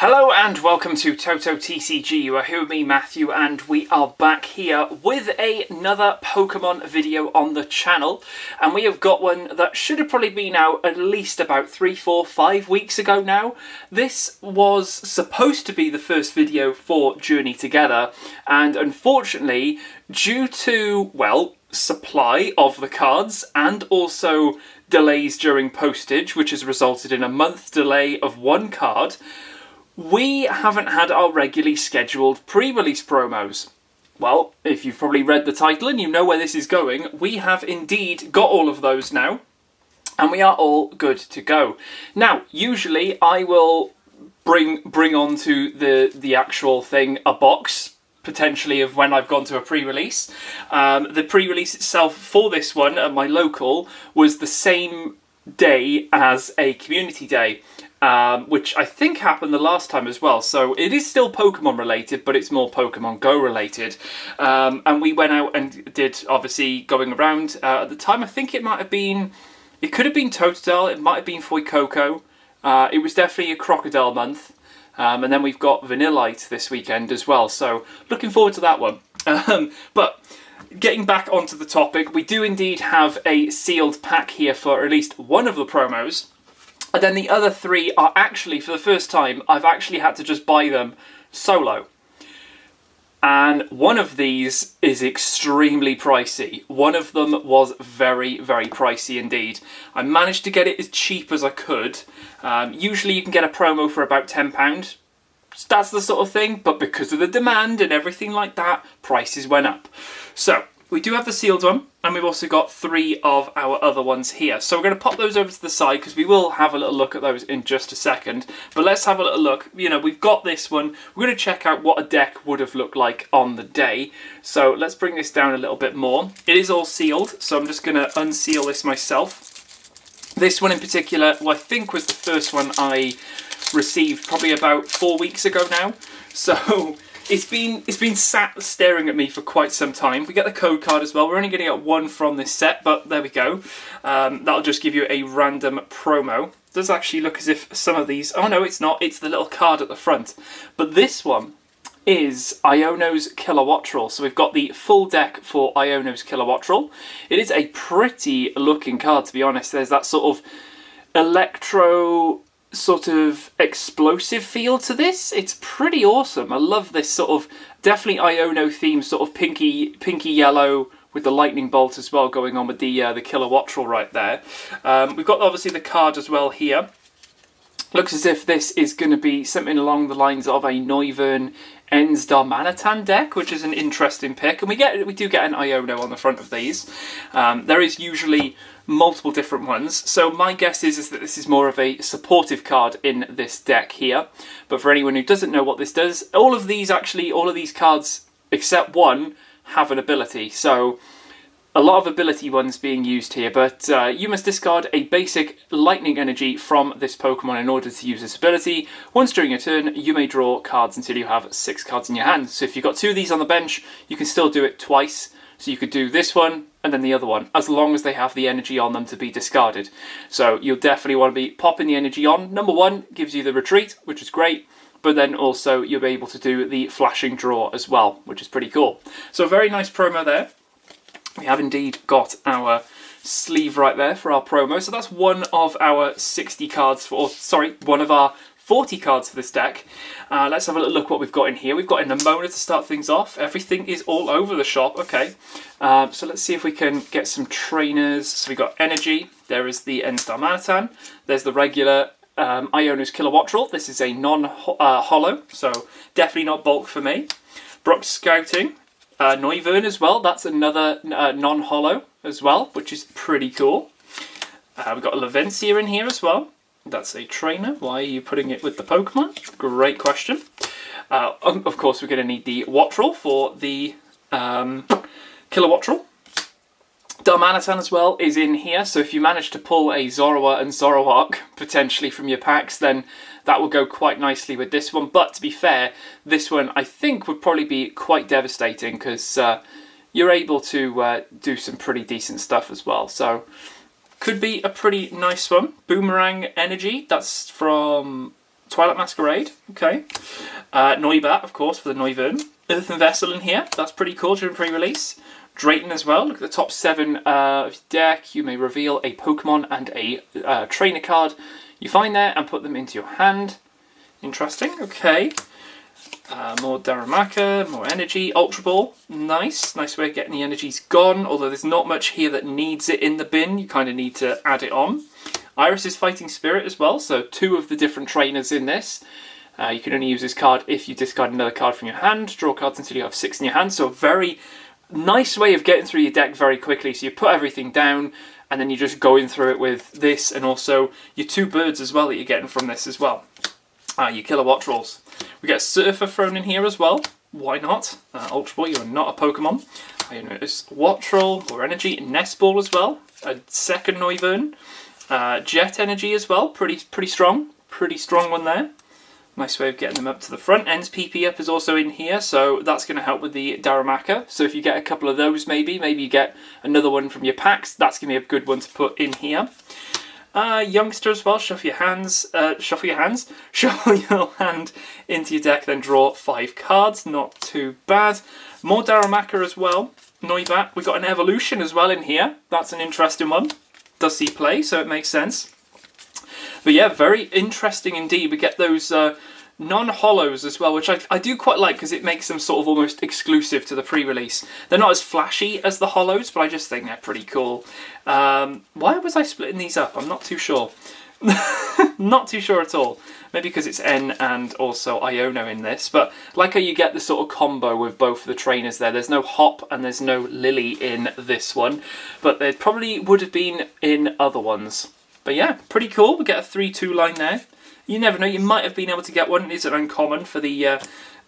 Hello and welcome to Toto TCG. You are here with me, Matthew, and we are back here with another Pokemon video on the channel. And we have got one that should have probably been out at least about 3, 4, 5 weeks ago now. This was supposed to be the first video for Journey Together, and unfortunately, due to, well, supply of the cards and also delays during postage, which has resulted in a month delay of one card, we haven't had our regularly scheduled pre-release promos. Well, if you've probably read the title and you know where this is going, we have indeed got all of those now, and we are all good to go. Now, usually I will bring onto the actual thing a box, potentially, of when I've gone to a pre-release. The pre-release itself for this one at my local was the same day as a community day. Which I think happened the last time as well. So it is still Pokemon related, but it's more Pokemon Go related. And we went out and did, obviously, going around. At the time, I think it could have been Totodile, it might have been Fuecoco. It was definitely a Crocodile month. And then we've got Vanillite this weekend as well. So looking forward to that one. But getting back onto the topic, we do indeed have a sealed pack here for at least one of the promos. And then the other three are actually, for the first time, I've actually had to just buy them solo. And one of these is extremely pricey. One of them was very, very pricey indeed. I managed to get it as cheap as I could. Usually you can get a promo for about £10. That's the sort of thing, but because of the demand and everything like that, prices went up. So we do have the sealed one, and we've also got 3 of our other ones here. So we're going to pop those over to the side, because we will have a little look at those in just a second. But let's have a little look. You know, we've got this one. We're going to check out what a deck would have looked like on the day. So let's bring this down a little bit more. It is all sealed, so I'm just going to unseal this myself. This one in particular, well, I think was the first one I received probably about 4 weeks ago now. So It's been sat staring at me for quite some time. We get the code card as well. We're only going to get one from this set, but there we go. That'll just give you a random promo. It does actually look as if some of these... Oh no, it's not. It's the little card at the front. But this one is Iono's Kilowattrel. So we've got the full deck for Iono's Kilowattrel. It is a pretty looking card, to be honest. There's that sort of electro sort of explosive feel to this. It's pretty awesome. I love this sort of definitely Iono theme, sort of pinky yellow with the lightning bolt as well going on with the Kilowattrel right there. We've got obviously the card as well here. Looks as if this is going to be something along the lines of a Noivern Ends Darmanitan deck, which is an interesting pick, and we do get an Iono on the front of these. There is usually multiple different ones, so my guess is that this is more of a supportive card in this deck here. But for anyone who doesn't know what this does, all of these cards except one have an ability, so a lot of ability ones being used here, but you must discard a basic lightning energy from this Pokemon in order to use this ability. Once during your turn, you may draw cards until you have 6 cards in your hand. So if you've got 2 of these on the bench, you can still do it twice. So you could do this one and then the other one, as long as they have the energy on them to be discarded. So you'll definitely want to be popping the energy on. Number 1 gives you the retreat, which is great. But then also you'll be able to do the flashing draw as well, which is pretty cool. So a very nice promo there. We have indeed got our sleeve right there for our promo. So that's one of our 60 cards, one of our 40 cards for this deck. Let's have a little look what we've got in here. We've got an Nemona to start things off. Everything is all over the shop. Okay, so let's see if we can get some trainers. So we've got Energy. There is the Ends Darmanitan. There's the regular Iono's Kilowattrel. This is a non-holo, so definitely not bulk for me. Brock's Scouting. Noivern as well, that's another non-holo as well, which is pretty cool. We've got a Lavencia in here as well. That's a trainer. Why are you putting it with the Pokemon? Great question. Of course, we're going to need the Wattrel for the Kilowattrel. Darmanitan as well is in here, so if you manage to pull a Zorua and Zoroark potentially from your packs, then that will go quite nicely with this one. But to be fair, this one I think would probably be quite devastating, because you're able to do some pretty decent stuff as well. So could be a pretty nice one. Boomerang Energy, that's from Twilight Masquerade, okay. Noibat, of course, for the Noivern. Earthen Vessel in here, that's pretty cool during pre-release. Drayton as well. Look at the top 7 of your deck. You may reveal a Pokemon and a trainer card you find there and put them into your hand. Interesting, okay. More Darumaka, more energy. Ultra Ball, nice. Nice way of getting the energies gone, although there's not much here that needs it in the bin. You kind of need to add it on. Iris' Fighting Spirit as well, so 2 of the different trainers in this. You can only use this card if you discard another card from your hand. Draw cards until you have 6 in your hand, so a very nice way of getting through your deck very quickly. So you put everything down, and then you're just going through it with this, and also your 2 birds as well that you're getting from this as well. Your Kilowattrels. We get Surfer thrown in here as well. Why not? Ultra Ball, you are not a Pokemon. I notice Wattrel, more energy. Nest Ball as well. A second Noivern. Jet Energy as well. Pretty strong. Pretty strong one there. Nice way of getting them up to the front. Ends PP up is also in here, so that's going to help with the Darumaka. So if you get a couple of those, maybe you get another one from your packs, that's going to be a good one to put in here. Youngster as well, shuffle your hand into your deck, then draw 5 cards, not too bad. More Darumaka as well. Noibat, we got an Evolution as well in here, that's an interesting one. Does see play, so it makes sense. But yeah, very interesting indeed. We get those non-hollows as well, which I do quite like because it makes them sort of almost exclusive to the pre-release. They're not as flashy as the hollows, but I just think they're pretty cool. Why was I splitting these up? I'm not too sure. Not too sure at all. Maybe because it's N and also Iono in this, but like how you get the sort of combo with both the trainers there. There's no Hop and there's no Lillie in this one, but there probably would have been in other ones. But yeah, pretty cool. We get a 3-2 line there. You never know, you might have been able to get one. It's an uncommon for the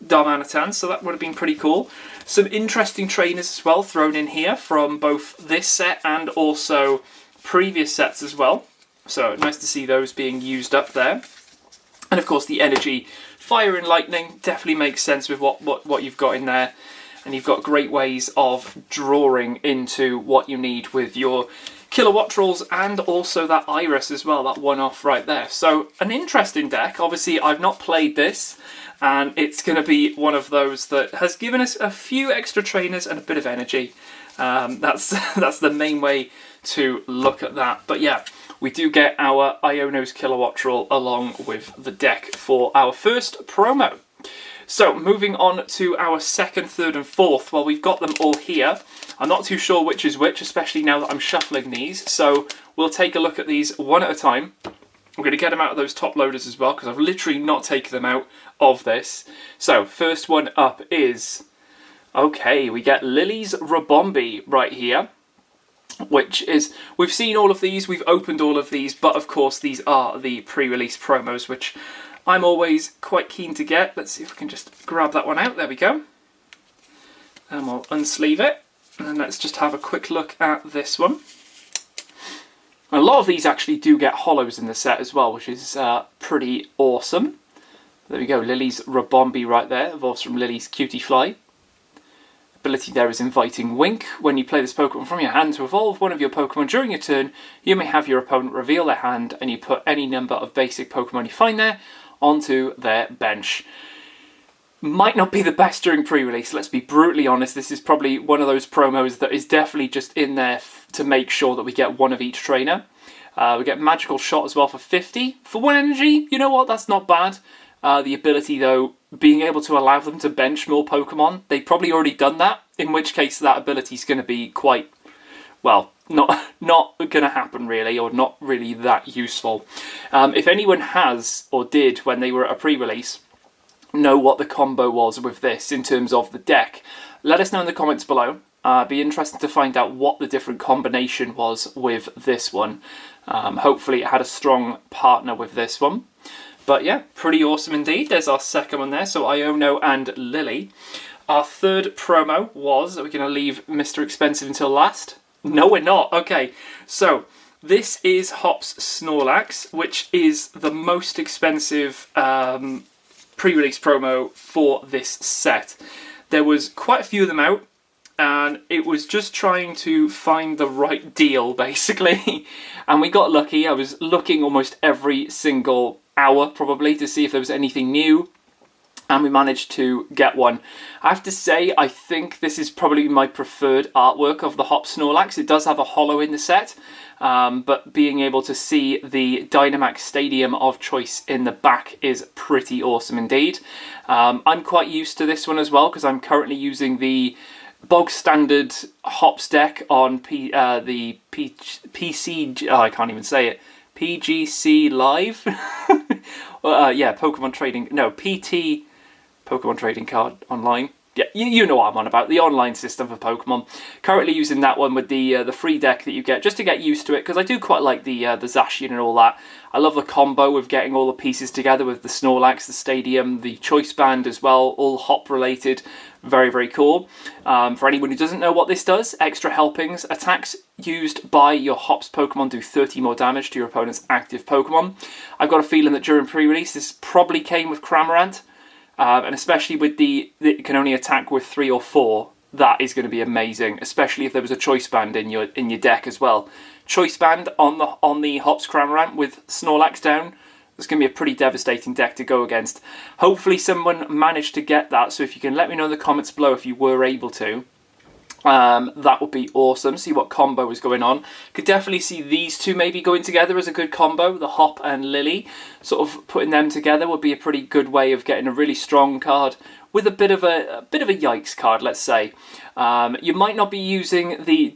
Darmanitan, so that would have been pretty cool. Some interesting trainers as well thrown in here from both this set and also previous sets as well. So nice to see those being used up there. And of course the energy, fire and lightning, definitely makes sense with what you've got in there. And you've got great ways of drawing into what you need with your Kilowattrels and also that Iris as well, that one off right there. So an interesting deck. Obviously I've not played this, and it's going to be one of those that has given us a few extra trainers and a bit of energy. That's the main way to look at that. But yeah, we do get our Iono's Kilowattrel along with the deck for our first promo. So moving on to our second, third and fourth. Well, we've got them all here. I'm not too sure which is which, especially now that I'm shuffling these. So we'll take a look at these one at a time. I'm going to get them out of those top loaders as well, because I've literally not taken them out of this. So first one up is, okay, we get Lillie's Ribombee right here. Which is, we've seen all of these, we've opened all of these, but of course these are the pre-release promos, which I'm always quite keen to get. Let's see if we can just grab that one out. There we go. And we'll unsleeve it. And then let's just have a quick look at this one. A lot of these actually do get hollows in the set as well, which is pretty awesome. There we go, Lillie's Ribombee right there, evolves from Lillie's Cutie Fly. Ability there is Inviting Wink. When you play this Pokemon from your hand to evolve one of your Pokemon during your turn, you may have your opponent reveal their hand and you put any number of basic Pokemon you find there onto their bench. Might not be the best during pre-release, let's be brutally honest. This is probably one of those promos that is definitely just in there to make sure that we get one of each trainer. We get Magical Shot as well for 50. For 1 energy, you know what, that's not bad. The ability though, being able to allow them to bench more Pokemon, they've probably already done that, in which case that ability is going to be quite, well, not going to happen really, or not really that useful. If anyone has, or did when they were at a pre-release, know what the combo was with this in terms of the deck, let us know in the comments below. Be interested to find out what the different combination was with this one. Hopefully it had a strong partner with this one. But yeah, pretty awesome indeed. There's our second one there, so Iono and Lillie. Our third promo was, are we going to leave Mr. Expensive until last? No, we're not. Okay, so this is Hop's Snorlax, which is the most expensive pre-release promo for this set. There was quite a few of them out, and it was just trying to find the right deal, basically. And we got lucky. I was looking almost every single hour probably to see if there was anything new. And we managed to get one. I have to say, I think this is probably my preferred artwork of the Hop Snorlax. It does have a holo in the set, but being able to see the Dynamax Stadium of choice in the back is pretty awesome indeed. I'm quite used to this one as well, because I'm currently using the bog standard Hops deck on the PC, I can't even say it, PGC Live? Yeah, Pokemon Trading, no, PT... Pokemon Trading Card Online. Yeah, you know what I'm on about, the online system for Pokemon. Currently using that one with the free deck that you get, just to get used to it, because I do quite like the Zacian and all that. I love the combo of getting all the pieces together with the Snorlax, the Stadium, the Choice Band as well, all hop related. Very, very cool. For anyone who doesn't know what this does, extra helpings. Attacks used by your Hops Pokemon do 30 more damage to your opponent's active Pokemon. I've got a feeling that during pre-release this probably came with Cramorant. And especially with it can only attack with 3 or 4, that is going to be amazing. Especially if there was a Choice Band in your deck as well. Choice Band on the Hops Cramorant with Snorlax down. It's going to be a pretty devastating deck to go against. Hopefully someone managed to get that. So if you can let me know in the comments below if you were able to. That would be awesome. See what combo is going on. Could definitely see these two maybe going together as a good combo. The Hop and Lillie. Sort of putting them together would be a pretty good way of getting a really strong card with a bit of a yikes card, let's say. You might not be using the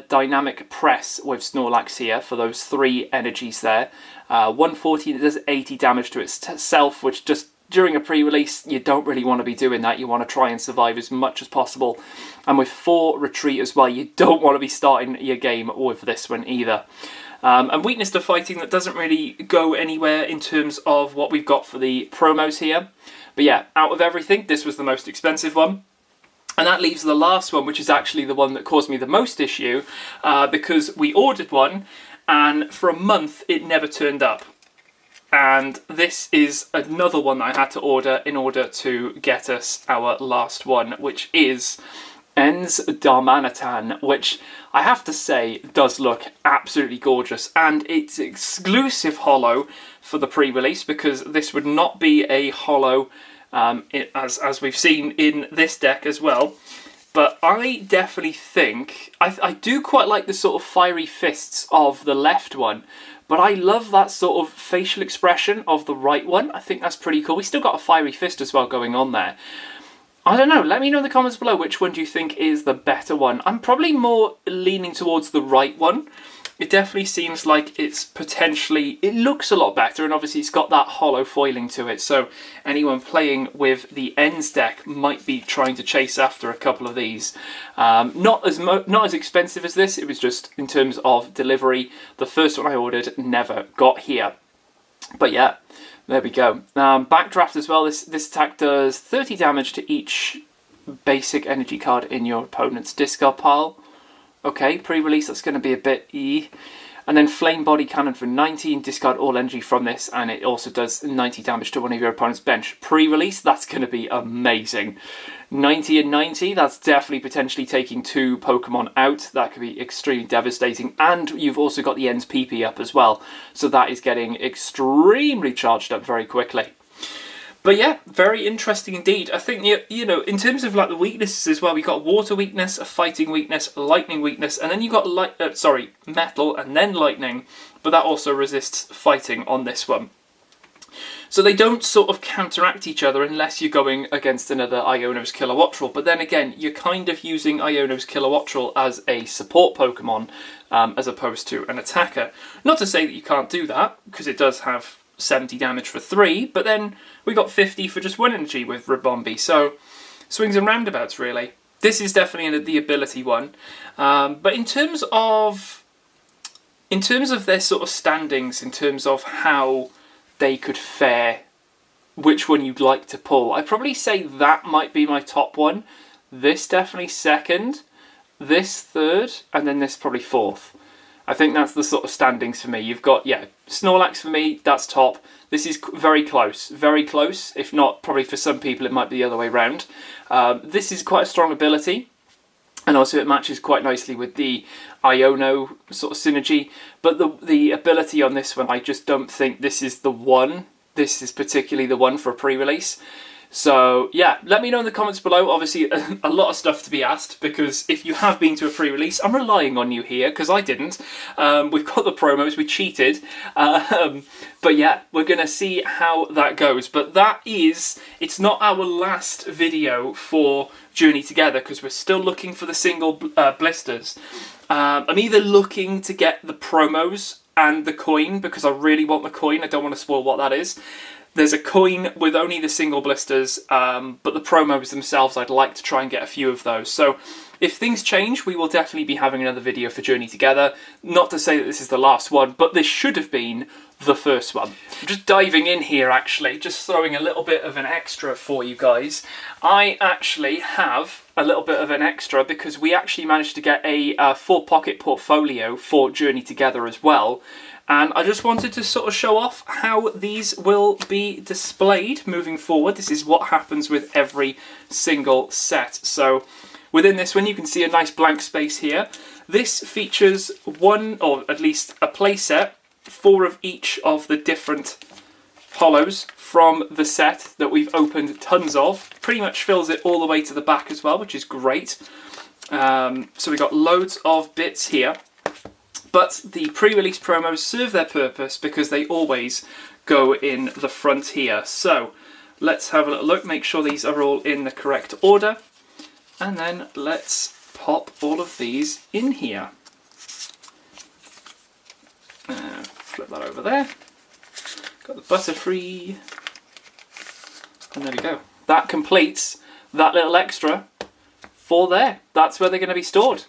dynamic press with Snorlax here for those 3 energies there. 140 does 80 damage to itself, which just during a pre-release, you don't really want to be doing that. You want to try and survive as much as possible. And with 4 retreat as well, you don't want to be starting your game with this one either. And weakness to fighting, that doesn't really go anywhere in terms of what we've got for the promos here. But yeah, out of everything, this was the most expensive one. And that leaves the last one, which is actually the one that caused me the most issue, because we ordered one, and for a month it never turned up. And this is another one that I had to order in order to get us our last one, which is En's Darmanitan, which I have to say does look absolutely gorgeous. And it's exclusive holo for the pre-release, because this would not be a holo as we've seen in this deck as well. But I definitely think, I do quite like the sort of fiery fists of the left one, but I love that sort of facial expression of the right one. I think that's pretty cool. We still got a fiery fist as well going on there. I don't know, let me know in the comments below which one do you think is the better one. I'm probably more leaning towards the right one. It definitely seems like it's potentially, it looks a lot better, and obviously it's got that hollow foiling to it, so anyone playing with the Ends deck might be trying to chase after a couple of these. Not as expensive as this, it was just in terms of delivery. The first one I ordered never got here. But yeah, there we go. Backdraft as well, this attack does 30 damage to each basic energy card in your opponent's discard pile. Okay, pre-release, that's going to be a bit And then Flame Body Cannon for 19, discard all energy from this, and it also does 90 damage to one of your opponent's bench. Pre-release, that's going to be amazing. 90 and 90, that's definitely potentially taking 2 Pokemon out. That could be extremely devastating. And you've also got the Ends PP up as well, so that is getting extremely charged up very quickly. But yeah, very interesting indeed. I think, you know, in terms of like the weaknesses as well, we got water weakness, a fighting weakness, lightning weakness, and then you got metal and then lightning, but that also resists fighting on this one. So they don't sort of counteract each other unless you're going against another Iono's Kilowattrel. But then again, you're kind of using Iono's Kilowattrel as a support Pokemon as opposed to an attacker. Not to say that you can't do that, because it does have 70 damage for 3, but then we got 50 for just 1 energy with Ribombee, so swings and roundabouts really. This is definitely the ability one, but in terms of their sort of standings, in terms of how they could fare, which one you'd like to pull, I'd probably say that might be my top one, this definitely second, this third, and then this probably fourth. I think that's the sort of standings for me. You've got, yeah, Snorlax for me, that's top. This is very close, if not, probably for some people it might be the other way around. This is quite a strong ability, and also it matches quite nicely with the Iono sort of synergy, but the ability on this one, I just don't think this is the one this is particularly the one for a pre-release. So yeah, let me know in the comments below. Obviously a lot of stuff to be asked, because if you have been to a pre-release, I'm relying on you here because I didn't. We've got the promos, we cheated. But yeah, we're going to see how that goes. But it's not our last video for Journey Together, because we're still looking for the single blisters. I'm either looking to get the promos and the coin, because I really want the coin. I don't want to spoil what that is. There's a coin with only the single blisters, but the promos themselves, I'd like to try and get a few of those. So if things change, we will definitely be having another video for Journey Together. Not to say that this is the last one, but this should have been the first one. Just diving in here, actually, just throwing a little bit of an extra for you guys. I actually have a little bit of an extra because we actually managed to get a full pocket portfolio for Journey Together as well. And I just wanted to sort of show off how these will be displayed moving forward. This is what happens with every single set. So within this one, you can see a nice blank space here. This features one, or at least a play set, 4 of each of the different hollows from the set that we've opened tons of. Pretty much fills it all the way to the back as well, which is great. So we've got loads of bits here. But the pre-release promos serve their purpose because they always go in the front here. So let's have a little look, make sure these are all in the correct order. And then let's pop all of these in here. Flip that over there. Got the Butterfree. And there we go. That completes that little extra for there. That's where they're going to be stored.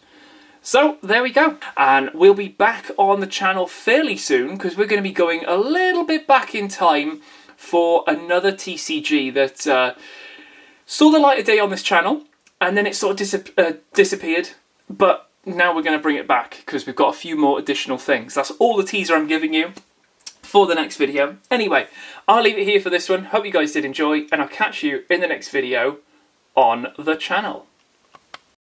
So there we go, and we'll be back on the channel fairly soon because we're going to be going a little bit back in time for another TCG that saw the light of day on this channel, and then it sort of disappeared, but now we're going to bring it back because we've got a few more additional things. That's all the teaser I'm giving you for the next video. Anyway, I'll leave it here for this one. Hope you guys did enjoy, and I'll catch you in the next video on the channel.